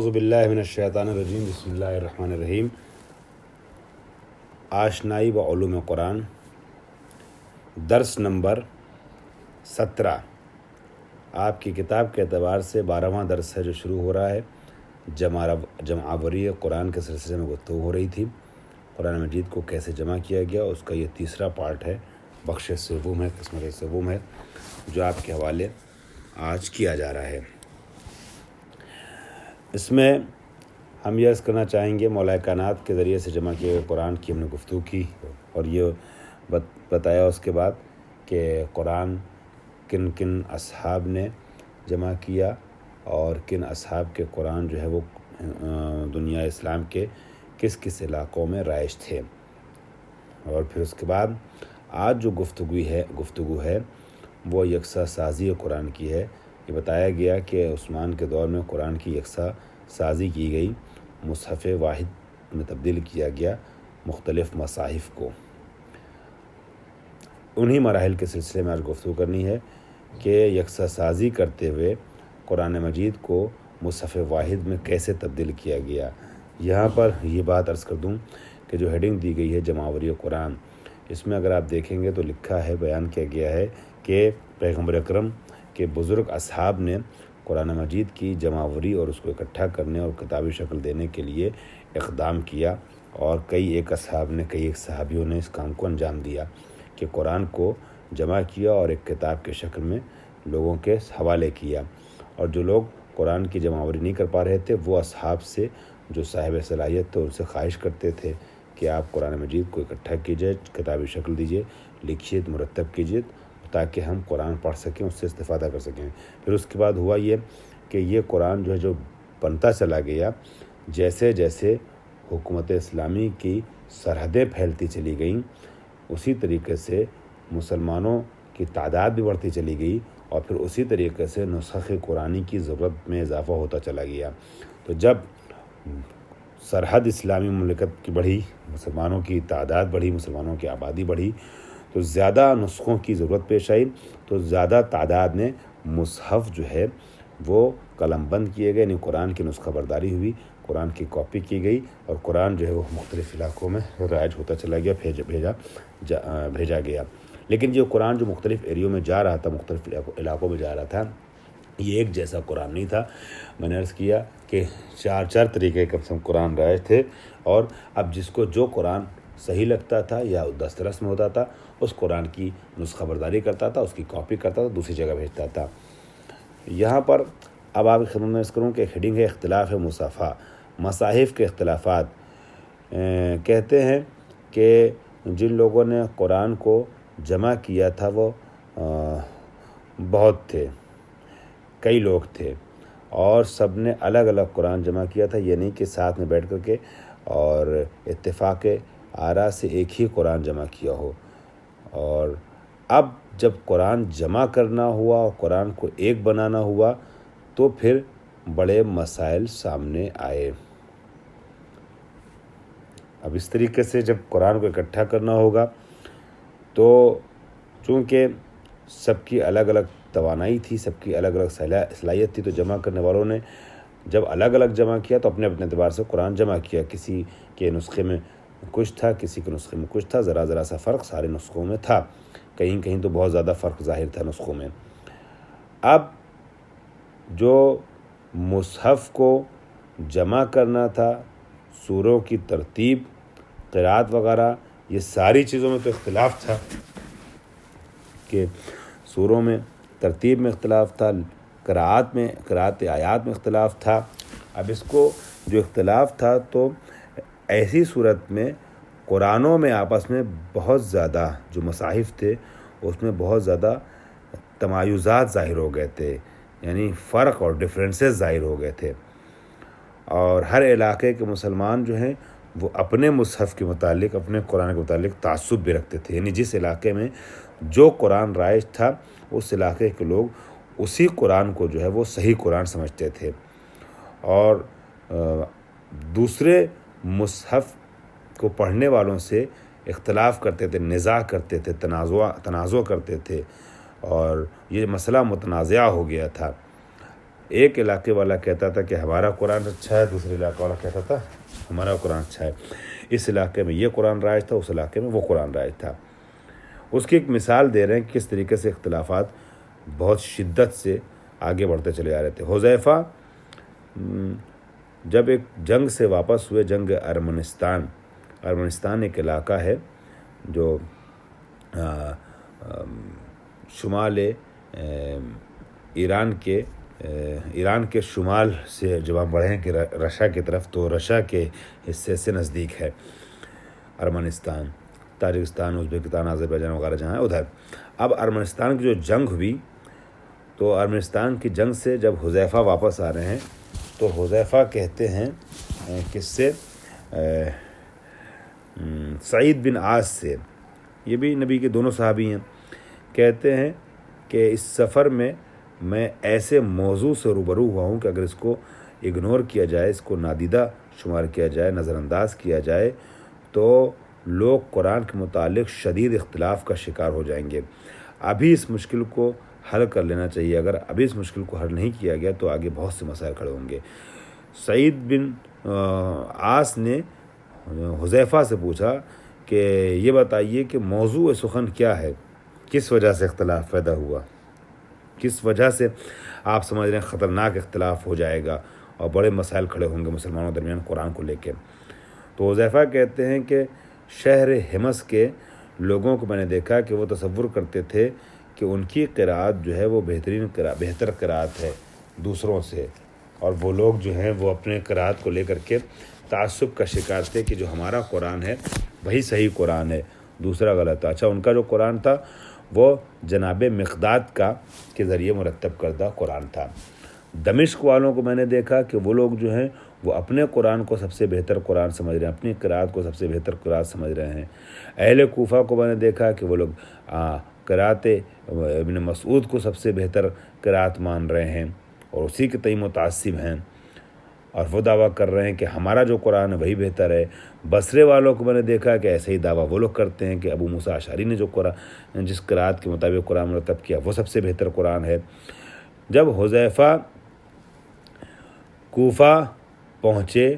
اعوذ باللہ من الشیطان الرجیم بسم اللہ الرحمن الرحیم۔ آشنائی و علوم قرآن، درس نمبر 17 آپ کی کتاب کے اعتبار سے 12واں درس ہے جو شروع ہو رہا ہے۔ جمع قرآن کے سلسلے میں گفتگو ہو رہی تھی۔ قرآن مجید کو کیسے جمع کیا گیا، اس کا یہ تیسرا پارٹ ہے، بخش سوم ہے، قسمت سوم ہے، جو آپ کے حوالے آج کیا جا رہا ہے۔ اس میں ہم یہ عرض کرنا چاہیں گے، مولا کائنات کے ذریعے سے جمع کیے گئے قرآن کی ہم نے گفتگو کی اور یہ بتایا اس کے بعد کہ قرآن کن کن اصحاب نے جمع کیا اور کن اصحاب کے قرآن جو ہے وہ دنیا اسلام کے کس کس علاقوں میں رائج تھے۔ اور پھر اس کے بعد آج جو گفتگو ہے وہ یکساں سازی قرآن کی ہے۔ یہ بتایا گیا کہ عثمان کے دور میں قرآن کی یکساں سازی کی گئی، مصحف واحد میں تبدیل کیا گیا مختلف مصاحف کو۔ انہی مراحل کے سلسلے میں آج گفتگو کرنی ہے کہ یکساں سازی کرتے ہوئے قرآن مجید کو مصحف واحد میں کیسے تبدیل کیا گیا۔ یہاں پر یہ بات عرض کر دوں کہ جو ہیڈنگ دی گئی ہے جمعوری قرآن، اس میں اگر آپ دیکھیں گے تو لکھا ہے، بیان کیا گیا ہے کہ پیغمبر اکرم کے بزرگ اصحاب نے قرآن مجید کی جمعوری اور اس کو اکٹھا کرنے اور کتابی شکل دینے کے لیے اقدام کیا، اور کئی ایک صحابیوں نے اس کام کو انجام دیا کہ قرآن کو جمع کیا اور ایک کتاب کے شکل میں لوگوں کے حوالے کیا۔ اور جو لوگ قرآن کی جمعوری نہیں کر پا رہے تھے وہ اصحاب سے جو صاحب صلاحیت تھے ان سے خواہش کرتے تھے کہ آپ قرآن مجید کو اکٹھا کیجیے، کتابی شکل دیجیے، لکھیے، مرتب کیجیے تاکہ ہم قرآن پڑھ سکیں، اس سے استفادہ کر سکیں۔ پھر اس کے بعد ہوا یہ کہ یہ قرآن جو بنتا چلا گیا، جیسے جیسے حکومت اسلامی کی سرحدیں پھیلتی چلی گئیں اسی طریقے سے مسلمانوں کی تعداد بھی بڑھتی چلی گئی، اور پھر اسی طریقے سے نسخ قرآنی کی ضرورت میں اضافہ ہوتا چلا گیا۔ تو جب سرحد اسلامی مملکت کی بڑھی، مسلمانوں کی تعداد بڑھی، مسلمانوں کی آبادی بڑھی، تو زیادہ نسخوں کی ضرورت پیش آئی، تو زیادہ تعداد میں مصحف جو ہے وہ قلم بند کیے گئے، یعنی قرآن کی نسخہ برداری ہوئی، قرآن کی کاپی کی گئی اور قرآن جو ہے وہ مختلف علاقوں میں رائج ہوتا چلا گیا، بھیجا گیا۔ لیکن یہ قرآن جو مختلف ایریوں میں جا رہا تھا، مختلف علاقوں میں جا رہا تھا، یہ ایک جیسا قرآن نہیں تھا۔ میں نے عرض کیا کہ چار طریقے کم سے کم قرآن رائج تھے، اور اب جس کو جو قرآن صحیح لگتا تھا یا دسترس میں ہوتا تھا اس قرآن کی نسخہ برداری کرتا تھا، اس کی کاپی کرتا تھا، دوسری جگہ بھیجتا تھا۔ یہاں پر اب آپ کی خدمت میں عرض کروں کہ ہیڈنگ ہے اختلاف مصحفہ، مصاحف کے اختلافات۔ کہتے ہیں کہ جن لوگوں نے قرآن کو جمع کیا تھا وہ بہت تھے، کئی لوگ تھے، اور سب نے الگ الگ قرآن جمع کیا تھا، یہ نہیں کہ ساتھ میں بیٹھ کر کے اور اتفاق آراء سے ایک ہی قرآن جمع کیا ہو۔ اور اب جب قرآن جمع کرنا ہوا اور قرآن کو ایک بنانا ہوا تو پھر بڑے مسائل سامنے آئے۔ اب اس طریقے سے جب قرآن کو اکٹھا کرنا ہوگا تو چونکہ سب کی الگ الگ توانائی تھی، سب کی الگ الگ صلاحیت تھی، تو جمع کرنے والوں نے جب الگ الگ جمع کیا تو اپنے اپنے اعتبار سے قرآن جمع کیا۔ کسی کے نسخے میں کچھ تھا، کسی کے نسخے میں کچھ تھا، ذرا سا فرق سارے نسخوں میں تھا، کہیں کہیں تو بہت زیادہ فرق ظاہر تھا نسخوں میں۔ اب جو مصحف کو جمع کرنا تھا، سوروں کی ترتیب، قرات وغیرہ، یہ ساری چیزوں میں تو اختلاف تھا کہ سوروں میں ترتیب میں اختلاف تھا، قرات آیات میں اختلاف تھا۔ اب اس کو جو اختلاف تھا تو ایسی صورت میں قرآنوں میں آپس میں بہت زیادہ جو مصاحف تھے اس میں بہت زیادہ تمایزات ظاہر ہو گئے تھے، یعنی فرق اور ڈفرینسز ظاہر ہو گئے تھے، اور ہر علاقے کے مسلمان جو ہیں وہ اپنے مصحف کے متعلق، اپنے قرآن کے متعلق تعصب بھی رکھتے تھے، یعنی جس علاقے میں جو قرآن رائج تھا اس علاقے کے لوگ اسی قرآن کو جو ہے وہ صحیح قرآن سمجھتے تھے، اور دوسرے مصحف کو پڑھنے والوں سے اختلاف کرتے تھے، نزاع کرتے تھے، تنازع کرتے تھے، اور یہ مسئلہ متنازع ہو گیا تھا۔ ایک علاقے والا کہتا تھا کہ ہمارا قرآن اچھا ہے، دوسرے علاقے والا کہتا تھا ہمارا قرآن اچھا ہے، اس علاقے میں یہ قرآن رائج تھا، اس علاقے میں وہ قرآن رائج تھا۔ اس کی ایک مثال دے رہے ہیں کہ کس طریقے سے اختلافات بہت شدت سے آگے بڑھتے چلے جا رہے تھے۔ حذیفہ جب ایک جنگ سے واپس ہوئے، جنگ ارمنستان ایک علاقہ ہے جو شمال ایران کے شمال سے جب ہم بڑھیں کہ رشیا کی طرف، تو رشیا کے حصے سے نزدیک ہے ارمنستان، تاجکستان، ازبکستان، آذربائیجان وغیرہ جہاں ہے ادھر۔ اب ارمنستان کی جو جنگ ہوئی، تو ارمنستان کی جنگ سے جب حذیفہ واپس آ رہے ہیں تو حذیفہ کہتے ہیں کس سے، سعید بن عاص سے، یہ بھی نبی کے دونوں صحابی ہیں، کہتے ہیں کہ اس سفر میں میں ایسے موضوع سے روبرو ہوا ہوں کہ اگر اس کو اگنور کیا جائے، اس کو نادیدہ شمار کیا جائے، نظر انداز کیا جائے، تو لوگ قرآن کے متعلق شدید اختلاف کا شکار ہو جائیں گے۔ ابھی اس مشکل کو حل کر لینا چاہیے، اگر ابھی اس مشکل کو حل نہیں کیا گیا تو آگے بہت سے مسائل کھڑے ہوں گے۔ سعید بن عاص نے حذیفہ سے پوچھا کہ یہ بتائیے کہ موضوع سخن کیا ہے، کس وجہ سے اختلاف پیدا ہوا، کس وجہ سے آپ سمجھ رہے ہیں خطرناک اختلاف ہو جائے گا اور بڑے مسائل کھڑے ہوں گے مسلمانوں کے درمیان قرآن کو لے کے۔ تو حذیفہ کہتے ہیں کہ شہر حمص کے لوگوں کو میں نے دیکھا کہ وہ تصور کرتے تھے کہ ان کی قرأت جو ہے وہ بہتر قرأت ہے دوسروں سے، اور وہ لوگ جو ہیں وہ اپنے قرأت کو لے کر کے تعصب کا شکار تھے کہ جو ہمارا قرآن ہے وہی صحیح قرآن ہے، دوسرا غلط ہے۔ اچھا، ان کا جو قرآن تھا وہ جناب مقداد کے ذریعے مرتب کردہ قرآن تھا۔ دمشق والوں کو میں نے دیکھا کہ وہ لوگ جو ہیں وہ اپنے قرآن کو سب سے بہتر قرآن سمجھ رہے ہیں، اپنی قرأت کو سب سے بہتر قرأت سمجھ رہے ہیں۔ اہل کوفہ کو میں نے دیکھا کہ وہ لوگ قرأت ابن مسعود کو سب سے بہتر قرأت مان رہے ہیں اور اسی کے تئیں متعصب ہیں، اور وہ دعویٰ کر رہے ہیں کہ ہمارا جو قرآن ہے وہی بہتر ہے۔ بصرے والوں کو میں نے دیکھا کہ ایسے ہی دعویٰ وہ لوگ کرتے ہیں کہ ابو موسیٰ اشعری نے جو قرآن، جس قرأت کے مطابق قرآن مرتب کیا، وہ سب سے بہتر قرآن ہے۔ جب حذیفہ کوفہ پہنچے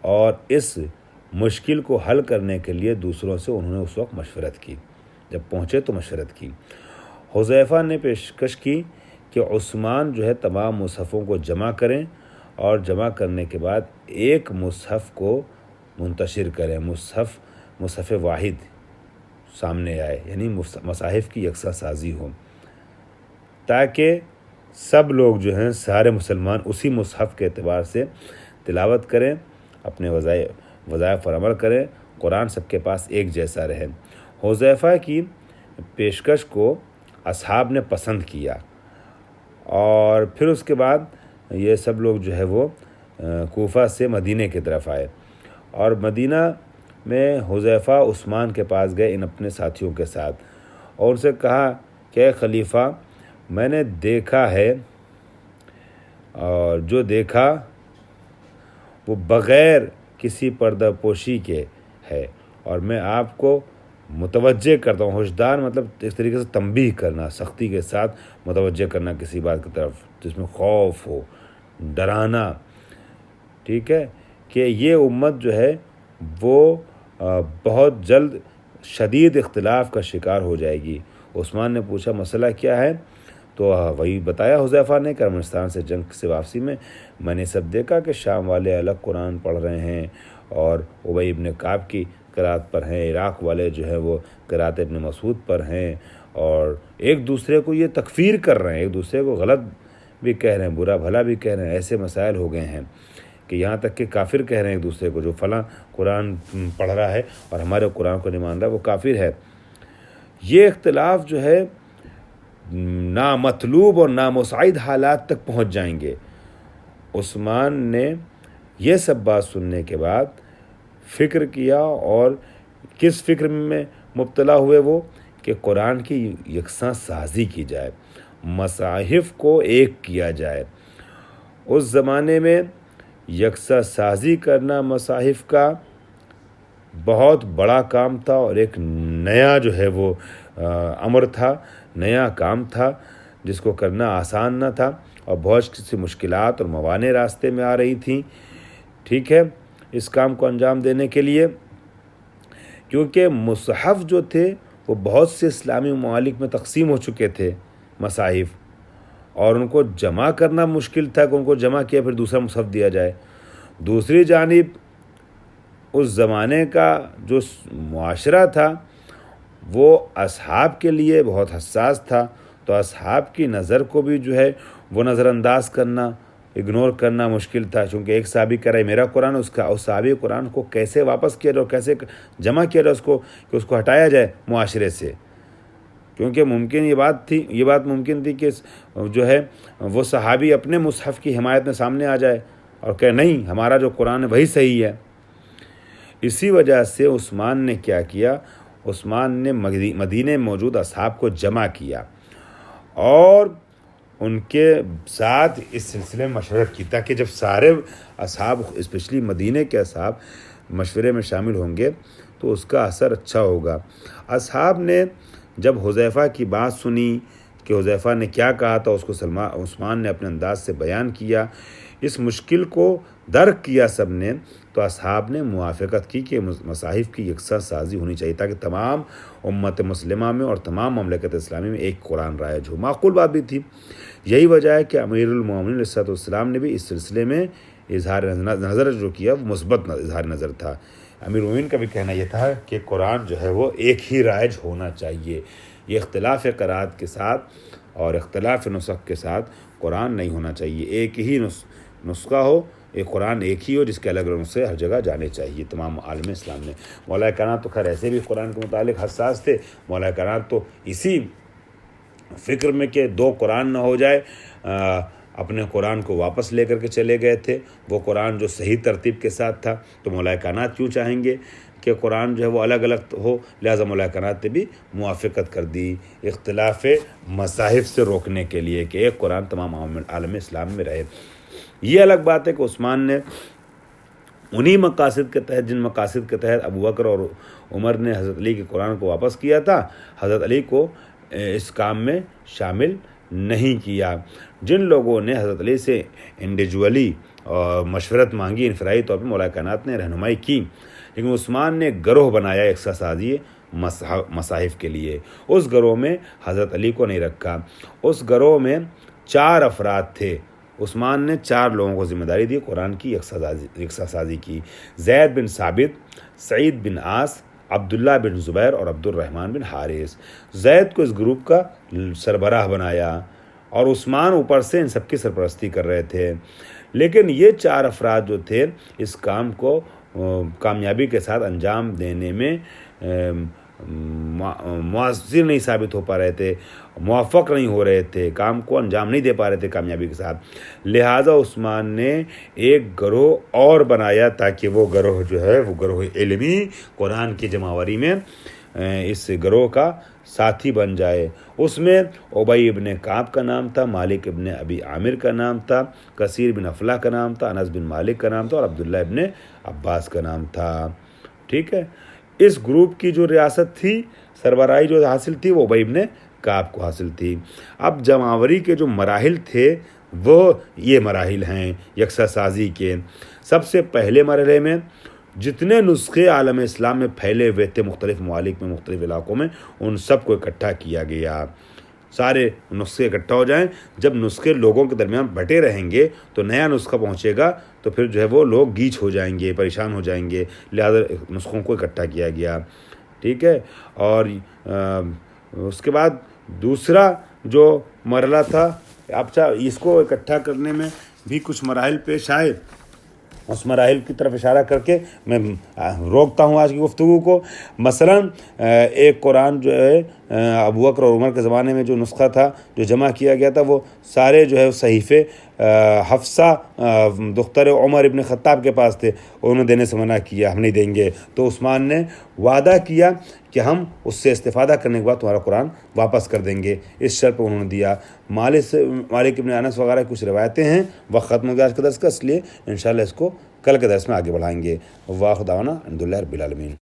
اور اس مشکل کو حل کرنے کے لیے دوسروں سے انہوں نے اس وقت مشورت کی، جب پہنچے تو مشورت کی۔ حذیفہ نے پیشکش کی کہ عثمان جو ہے تمام مصحفوں کو جمع کریں اور جمع کرنے کے بعد ایک مصحف کو منتشر کریں، مصحف واحد سامنے آئے، یعنی مصاحف کی یکساں سازی ہو، تاکہ سب لوگ جو ہیں سارے مسلمان اسی مصحف کے اعتبار سے تلاوت کریں، اپنے وظائف پر عمل کریں، قرآن سب کے پاس ایک جیسا رہے۔ حذیفہ کی پیشکش کو اصحاب نے پسند کیا، اور پھر اس کے بعد یہ سب لوگ جو ہے وہ کوفہ سے مدینہ کی طرف آئے، اور مدینہ میں حذیفہ عثمان کے پاس گئے ان اپنے ساتھیوں کے ساتھ، اور ان سے کہا کہ اے خلیفہ، میں نے دیکھا ہے، اور جو دیکھا وہ بغیر کسی پردہ پوشی کے ہے، اور میں آپ کو متوجہ کرتا ہوں، ہوشدار مطلب اس طریقے سے تنبیہ کرنا، سختی کے ساتھ متوجہ کرنا کسی بات کی طرف جس میں خوف ہو، ڈرانا، ٹھیک ہے، کہ یہ امت جو ہے وہ بہت جلد شدید اختلاف کا شکار ہو جائے گی۔ عثمان نے پوچھا مسئلہ کیا ہے؟ تو وہی بتایا حذیفہ نے کہ ارمنستان سے جنگ سے واپسی میں نے سب دیکھا کہ شام والے الگ قرآن پڑھ رہے ہیں اور ابی ابن کعب کی قرأت پر ہیں، عراق والے جو ہے وہ قرأت ابن مسعود پر ہیں، اور ایک دوسرے کو یہ تکفیر کر رہے ہیں، ایک دوسرے کو غلط بھی کہہ رہے ہیں، برا بھلا بھی کہہ رہے ہیں۔ ایسے مسائل ہو گئے ہیں کہ یہاں تک کہ کافر کہہ رہے ہیں ایک دوسرے کو، جو فلاں قرآن پڑھ رہا ہے اور ہمارے قرآن کو نہیں مان رہا وہ کافر ہے۔ یہ اختلاف جو ہے نامطلوب اور نامساعد حالات تک پہنچ جائیں گے۔ عثمان نے یہ سب بات سننے کے بعد فکر کیا، اور کس فکر میں مبتلا ہوئے وہ کہ قرآن کی یکساں سازی کی جائے، مصاحف کو ایک کیا جائے۔ اس زمانے میں یکساں سازی کرنا مصاحف کا بہت بڑا کام تھا، اور ایک نیا جو ہے وہ امر تھا، نیا کام تھا، جس کو کرنا آسان نہ تھا۔ اور بہت سی مشکلات اور موانع راستے میں آ رہی تھیں، ٹھیک ہے، اس کام کو انجام دینے کے لیے، کیونکہ مصحف جو تھے وہ بہت سے اسلامی ممالک میں تقسیم ہو چکے تھے مصاحف، اور ان کو جمع کرنا مشکل تھا کہ ان کو جمع کیا پھر دوسرا مصحف دیا جائے۔ دوسری جانب اس زمانے کا جو معاشرہ تھا وہ اصحاب کے لیے بہت حساس تھا، تو اصحاب کی نظر کو بھی جو ہے وہ نظر انداز کرنا، اگنور کرنا مشکل تھا، چونکہ ایک صحابی کہہ رہا ہے میرا قرآن، اس صحابی قرآن کو کیسے واپس کیا جائے اور کیسے جمع کیا جائے، کہ اس کو ہٹایا جائے معاشرے سے، کیونکہ ممکن یہ بات ممکن تھی کہ جو ہے وہ صحابی اپنے مصحف کی حمایت میں سامنے آ جائے اور کہ نہیں ہمارا جو قرآن ہے وہی صحیح ہے۔ اسی وجہ سے عثمان نے کیا کیا، عثمان نے مدینہ میں موجود اصحاب کو جمع کیا اور ان کے ساتھ اس سلسلے میں مشورت کی، تاکہ جب سارے اصحاب اسپیشلی مدینہ کے اصحاب مشورے میں شامل ہوں گے تو اس کا اثر اچھا ہوگا۔ اصحاب نے جب حذیفہ کی بات سنی کہ حذیفہ نے کیا کہا تھا، اس کو عثمان نے اپنے انداز سے بیان کیا، اس مشکل کو درک کیا سب نے، تو اصحاب نے موافقت کی کہ مصاحف کی یکساں سازی ہونی چاہیے تاکہ تمام امت مسلمہ میں اور تمام مملکت اسلامی میں ایک قرآن رائج ہو۔ معقول بات بھی تھی، یہی وجہ ہے کہ امیر المومنین علیہ السلام نے بھی اس سلسلے میں اظہار نظر جو کیا وہ مثبت اظہار نظر تھا۔ امیر المومنین کا بھی کہنا یہ تھا کہ قرآن جو ہے وہ ایک ہی رائج ہونا چاہیے، یہ اختلاف قرائت کے ساتھ اور اختلاف نسخ کے ساتھ قرآن نہیں ہونا چاہیے، ایک ہی نسخہ ہو، ایک قرآن ایک ہی ہو جس کے الگ الگ نسخے ہر جگہ جانے چاہیے تمام عالم اسلام میں۔ مولا کائنات تو خیر ایسے بھی قرآن کے متعلق حساس تھے، مولا کائنات تو اسی فکر میں کہ دو قرآن نہ ہو جائے اپنے قرآن کو واپس لے کر کے چلے گئے تھے، وہ قرآن جو صحیح ترتیب کے ساتھ تھا، تو مولا کائنات کیوں چاہیں گے کہ قرآن جو ہے وہ الگ الگ ہو، لہٰذا مولا کائنات نے بھی موافقت کر دی اختلاف مصاحف سے روکنے کے لیے کہ ایک قرآن تمام عالم اسلام میں رہے۔ یہ الگ بات ہے کہ عثمان نے انہی مقاصد کے تحت، جن مقاصد کے تحت ابو بکر اور عمر نے حضرت علی کے قرآن کو واپس کیا تھا، حضرت علی کو اس کام میں شامل نہیں کیا۔ جن لوگوں نے حضرت علی سے انڈیویجولی مشورت مانگی، انفرادی طور پر مولا کائنات نے رہنمائی کی، لیکن عثمان نے گروہ بنایا ایک سازی مصاحف کے لیے۔ اس گروہ میں حضرت علی کو نہیں رکھا، اس گروہ میں 4 افراد تھے، عثمان نے 4 لوگوں کو ذمہ داری دی قرآن کی یکساں سازی کی، زید بن ثابت، سعید بن عاص، عبداللہ بن زبیر اور عبد الرحمن بن حارث۔ زید کو اس گروپ کا سربراہ بنایا اور عثمان اوپر سے ان سب کی سرپرستی کر رہے تھے، لیکن یہ 4 افراد جو تھے اس کام کو کامیابی کے ساتھ انجام دینے میں مؤثر نہیں ثابت ہو پا رہے تھے، موفق نہیں ہو رہے تھے، کام کو انجام نہیں دے پا رہے تھے کامیابی کے ساتھ، لہٰذا عثمان نے ایک گروہ اور بنایا تاکہ وہ گروہ جو ہے وہ گروہ علمی قرآن کی جمع میں اس گروہ کا ساتھی بن جائے۔ اس میں ابی ابن کعب کا نام تھا، مالک ابن ابی عامر کا نام تھا، کثیر بن افلاح کا نام تھا، انس بن مالک کا نام تھا اور عبداللہ ابن عباس کا نام تھا، ٹھیک ہے۔ اس گروپ کی جو ریاست تھی، سربراہی جو حاصل تھی، وہ ابی ابن کعب کو حاصل تھی۔ اب جمعوری کے جو مراحل تھے وہ یہ مراحل ہیں یکساں سازی کے۔ سب سے پہلے مرحلے میں جتنے نسخے عالم اسلام میں پھیلے ہوئے تھے مختلف ممالک میں، مختلف علاقوں میں، ان سب کو اکٹھا کیا گیا، سارے نسخے اکٹھا ہو جائیں۔ جب نسخے لوگوں کے درمیان بٹے رہیں گے تو نیا نسخہ پہنچے گا تو پھر جو ہے وہ لوگ گیچ ہو جائیں گے، پریشان ہو جائیں گے، لہذا نسخوں کو اکٹھا کیا گیا، ٹھیک ہے۔ اور اس کے بعد دوسرا جو مرحلہ تھا، اچھا اس کو اکٹھا کرنے میں بھی کچھ مراحل پیش آئے، اس مراحل کی طرف اشارہ کر کے میں روکتا ہوں آج کی گفتگو کو۔ مثلا ایک قرآن جو ہے ابو بکر اور عمر کے زمانے میں جو نسخہ تھا جو جمع کیا گیا تھا، وہ سارے جو ہے صحیفے حفصہ دختر عمر ابن خطاب کے پاس تھے، انہوں نے دینے سے منع کیا، ہم نہیں دیں گے، تو عثمان نے وعدہ کیا کہ ہم اس سے استفادہ کرنے کے بعد تمہارا قرآن واپس کر دیں گے، اس شرط پر انہوں نے دیا۔ مالک ابن انس وغیرہ کچھ روایتیں ہیں، وقت ختم ہو گیا آج کے درس کا، اس لیے انشاءاللہ اس کو کل کے درس میں آگے بڑھائیں گے۔ واخر دعوانا الحمدللہ رب العالمین۔